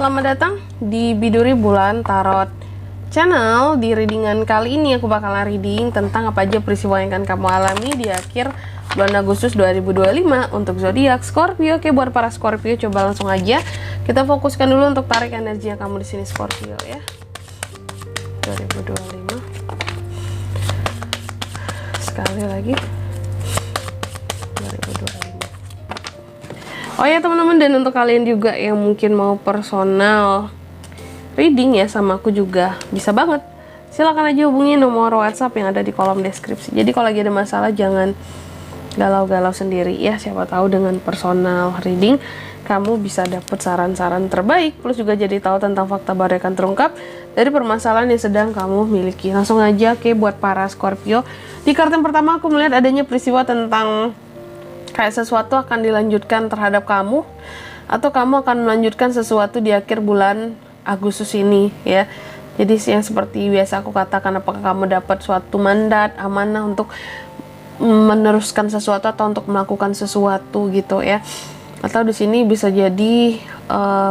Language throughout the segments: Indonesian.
Selamat datang di Biduri Bulan Tarot Channel. Di readingan kali ini aku bakalan reading tentang apa aja peristiwa yang akan kamu alami di akhir bulan Agustus 2025 untuk zodiak Scorpio. Oke, buat para Scorpio coba langsung aja kita fokuskan dulu untuk tarik energi yang kamu di sini Scorpio ya. 2025. Sekali lagi. 2025. Oh ya teman-teman, dan untuk kalian juga yang mungkin mau personal reading ya sama aku juga bisa banget. Silahkan aja hubungi nomor WhatsApp yang ada di kolom deskripsi. Jadi kalau lagi ada masalah jangan galau-galau sendiri ya. Siapa tahu dengan personal reading kamu bisa dapet saran-saran terbaik, plus juga jadi tahu tentang fakta baru yang akan terungkap dari permasalahan yang sedang kamu miliki. Langsung aja buat para Scorpio. Di kartu yang pertama aku melihat adanya peristiwa tentang kayak sesuatu akan dilanjutkan terhadap kamu, atau kamu akan melanjutkan sesuatu di akhir bulan Agustus ini ya. Jadi yang seperti biasa aku katakan, apakah kamu dapat suatu mandat, amanah untuk meneruskan sesuatu atau untuk melakukan sesuatu gitu ya. Atau di sini bisa jadi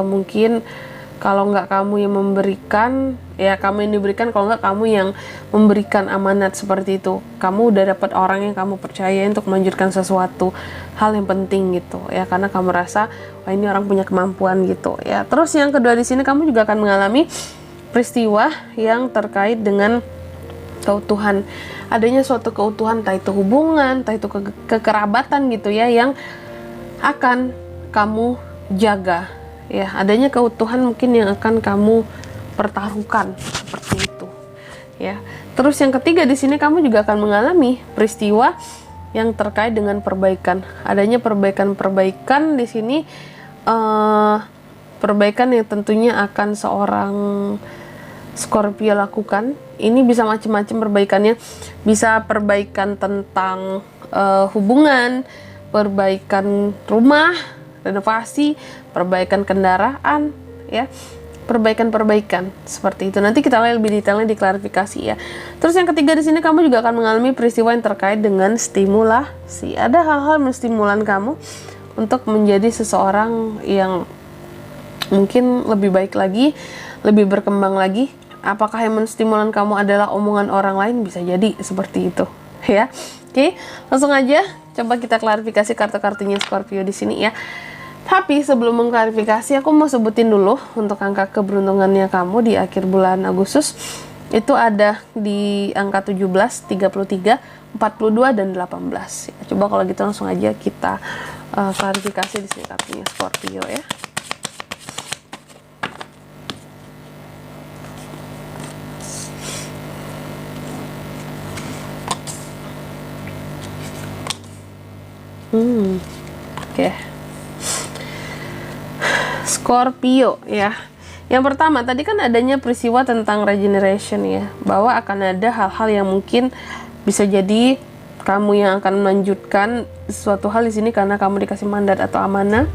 mungkin kalau nggak kamu yang memberikan, ya kamu yang diberikan, kalau nggak kamu yang memberikan amanat seperti itu. Kamu udah dapat orang yang kamu percaya untuk melanjutkan sesuatu hal yang penting gitu ya, karena kamu rasa wah ini orang punya kemampuan gitu ya. Terus yang kedua di sini kamu juga akan mengalami peristiwa yang terkait dengan keutuhan. Adanya suatu keutuhan, entah itu hubungan, entah itu kekerabatan gitu ya, yang akan kamu jaga. Ya, adanya keutuhan mungkin yang akan kamu pertaruhkan seperti itu. Ya. Terus yang ketiga di sini kamu juga akan mengalami peristiwa yang terkait dengan perbaikan. Adanya perbaikan-perbaikan di sini, perbaikan yang tentunya akan seorang Scorpio lakukan. Ini bisa macam-macam perbaikannya. Bisa perbaikan tentang hubungan, perbaikan rumah, renovasi, perbaikan kendaraan ya, perbaikan seperti itu. Nanti kita lihat lebih detailnya di klarifikasi ya. Terus yang ketiga di sini kamu juga akan mengalami peristiwa yang terkait dengan stimulasi. Ada hal-hal menstimulan kamu untuk menjadi seseorang yang mungkin lebih baik lagi, lebih berkembang lagi. Apakah yang menstimulan kamu adalah omongan orang lain? Bisa jadi seperti itu ya. Oke, langsung aja coba kita klarifikasi kartu-kartunya Scorpio di sini ya. Tapi sebelum mengklarifikasi, aku mau sebutin dulu untuk angka keberuntungannya kamu di akhir bulan Agustus. Itu ada di angka 17, 33, 42, dan 18. Ya, coba kalau gitu langsung aja kita klarifikasi di sini kartunya Scorpio ya. Oke. Scorpio ya. Yang pertama tadi kan adanya peristiwa tentang regeneration ya, bahwa akan ada hal-hal yang mungkin bisa jadi kamu yang akan melanjutkan suatu hal di sini karena kamu dikasih mandat atau amanah,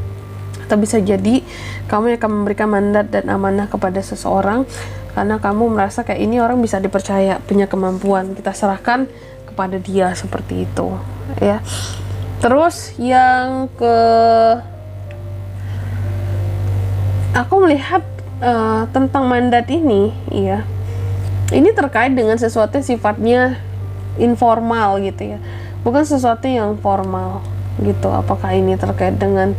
atau bisa jadi kamu yang akan memberikan mandat dan amanah kepada seseorang karena kamu merasa kayak ini orang bisa dipercaya, punya kemampuan, kita serahkan kepada dia seperti itu ya. Terus yang aku melihat tentang mandat ini ya, ini terkait dengan sesuatu yang sifatnya informal gitu ya, bukan sesuatu yang formal gitu. Apakah ini terkait dengan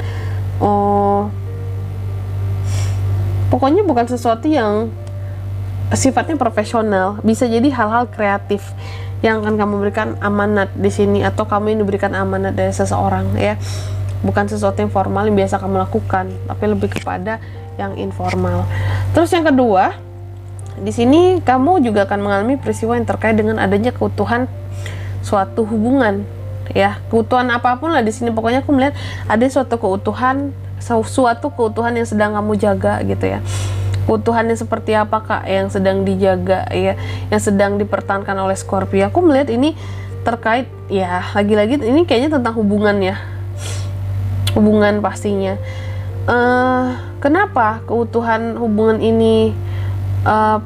pokoknya bukan sesuatu yang sifatnya profesional, bisa jadi hal-hal kreatif yang akan kamu berikan amanat di sini, atau kamu yang diberikan amanat dari seseorang ya. Bukan sesuatu yang formal yang biasa kamu lakukan, tapi lebih kepada yang informal. Terus yang kedua, di sini kamu juga akan mengalami peristiwa yang terkait dengan adanya keutuhan suatu hubungan ya. Keutuhan apapun lah di sini, pokoknya aku melihat ada suatu keutuhan yang sedang kamu jaga gitu ya. Keutuhannya seperti apa kak yang sedang dijaga ya, yang sedang dipertahankan oleh Scorpio. Aku melihat ini terkait ya, lagi-lagi ini kayaknya tentang hubungan ya, hubungan pastinya. Kenapa keutuhan hubungan ini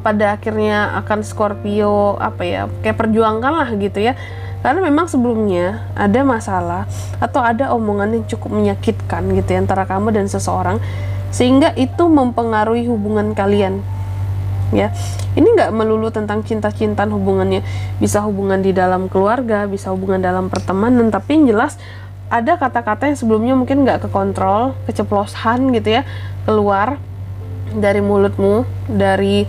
pada akhirnya akan Scorpio kayak perjuangkan lah gitu ya, karena memang sebelumnya ada masalah atau ada omongan yang cukup menyakitkan gitu ya, antara kamu dan seseorang sehingga itu mempengaruhi hubungan kalian. Ya, ini nggak melulu tentang cinta-cintaan hubungannya, bisa hubungan di dalam keluarga, bisa hubungan dalam pertemanan, tapi yang jelas ada kata-kata yang sebelumnya mungkin nggak kekontrol, keceplosan gitu ya, keluar dari mulutmu, dari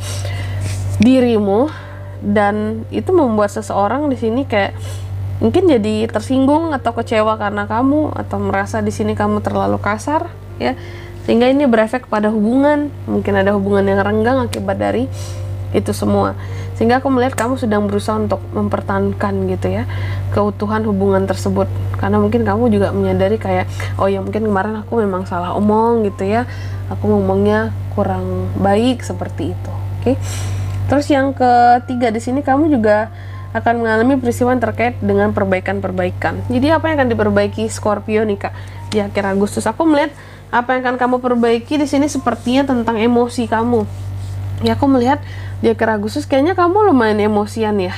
dirimu, dan itu membuat seseorang di sini kayak mungkin jadi tersinggung atau kecewa karena kamu, atau merasa di sini kamu terlalu kasar ya, sehingga ini berefek pada hubungan. Mungkin ada hubungan yang renggang akibat dari itu semua, sehingga aku melihat kamu sedang berusaha untuk mempertahankan gitu ya keutuhan hubungan tersebut, karena mungkin kamu juga menyadari kayak, oh ya mungkin kemarin aku memang salah omong gitu ya, aku ngomongnya kurang baik seperti itu. Oke. Terus yang ketiga di sini, kamu juga akan mengalami peristiwa yang terkait dengan perbaikan-perbaikan. Jadi apa yang akan diperbaiki Scorpio nih Kak di akhir Agustus? Aku melihat apa yang akan kamu perbaiki di sini sepertinya tentang emosi kamu. Ya, aku melihat di akhir Agustus kayaknya kamu lumayan emosian ya.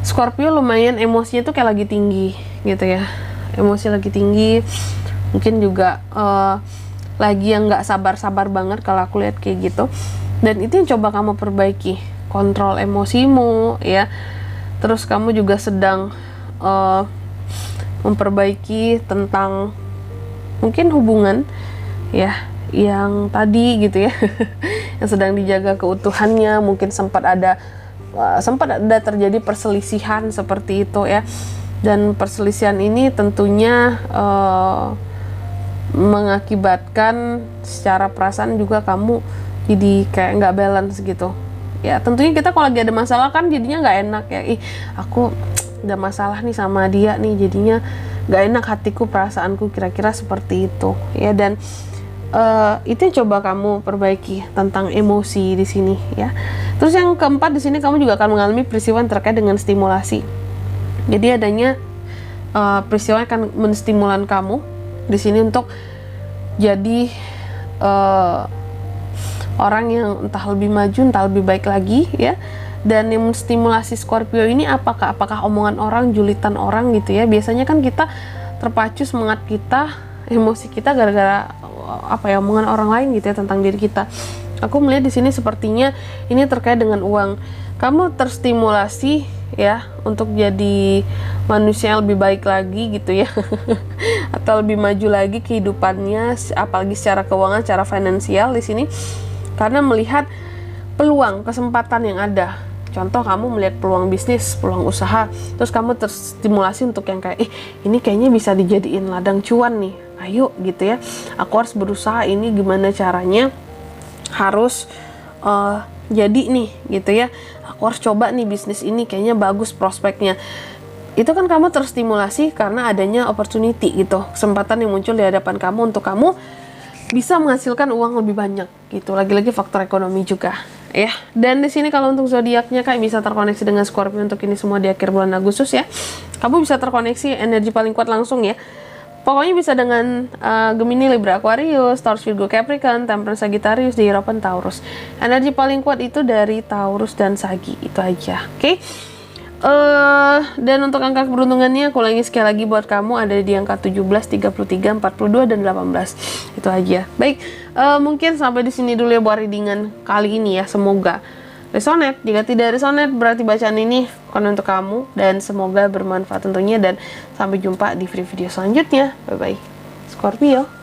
Scorpio lumayan emosinya tuh kayak lagi tinggi gitu ya. Emosi lagi tinggi. Mungkin juga lagi yang nggak sabar-sabar banget kalau aku lihat kayak gitu. Dan itu yang coba kamu perbaiki, kontrol emosimu ya. Terus kamu juga sedang memperbaiki tentang mungkin hubungan ya yang tadi gitu ya yang sedang dijaga keutuhannya. Mungkin sempat ada terjadi perselisihan seperti itu ya, dan perselisihan ini tentunya mengakibatkan secara perasaan juga kamu jadi kayak nggak balance gitu ya. Tentunya kita kalau lagi ada masalah kan jadinya nggak enak ya, aku ada masalah nih sama dia nih, jadinya nggak enak hatiku, perasaanku, kira-kira seperti itu ya. Dan itu yang coba kamu perbaiki tentang emosi di sini ya. Terus yang keempat di sini, kamu juga akan mengalami peristiwa yang terkait dengan stimulasi. Jadi adanya peristiwa yang akan menstimulan kamu di sini untuk jadi orang yang entah lebih maju, entah lebih baik lagi ya. Dan yang menstimulasi Scorpio ini apakah omongan orang, julitan orang gitu ya. Biasanya kan kita terpacu semangat kita, emosi kita gara-gara omongan orang lain gitu ya tentang diri kita. Aku melihat di sini sepertinya ini terkait dengan uang. Kamu terstimulasi ya untuk jadi manusia yang lebih baik lagi gitu ya. Atau lebih maju lagi kehidupannya, apalagi secara keuangan, secara finansial di sini. Karena melihat peluang, kesempatan yang ada. Contoh, kamu melihat peluang bisnis, peluang usaha, terus kamu terstimulasi untuk yang kayak, ini kayaknya bisa dijadiin ladang cuan nih, ayo gitu ya, aku harus berusaha, ini gimana caranya, harus jadi nih gitu ya, aku harus coba nih bisnis ini, kayaknya bagus prospeknya. Itu kan kamu terstimulasi karena adanya opportunity gitu, kesempatan yang muncul di hadapan kamu untuk kamu bisa menghasilkan uang lebih banyak gitu. Lagi-lagi faktor ekonomi juga ya. Dan di sini kalau untuk zodiaknya Kak bisa terkoneksi dengan Scorpio untuk ini semua di akhir bulan Agustus ya. Kamu bisa terkoneksi energi paling kuat langsung ya. Pokoknya bisa dengan Gemini, Libra, Aquarius, Taurus, Virgo, Capricorn, Temperance, Sagittarius, di Hierophant, Taurus. Energi paling kuat itu dari Taurus dan Sagi, itu aja. Oke. Dan untuk angka keberuntungannya aku ulangi sekali lagi buat kamu, ada di angka 17, 33, 42 dan 18. Itu aja. Baik, mungkin sampai di sini dulu ya buat readingan kali ini ya. Semoga resonate. Jika tidak resonate berarti bacaan ini bukan untuk kamu, dan semoga bermanfaat tentunya, dan sampai jumpa di video selanjutnya. Bye bye Scorpio.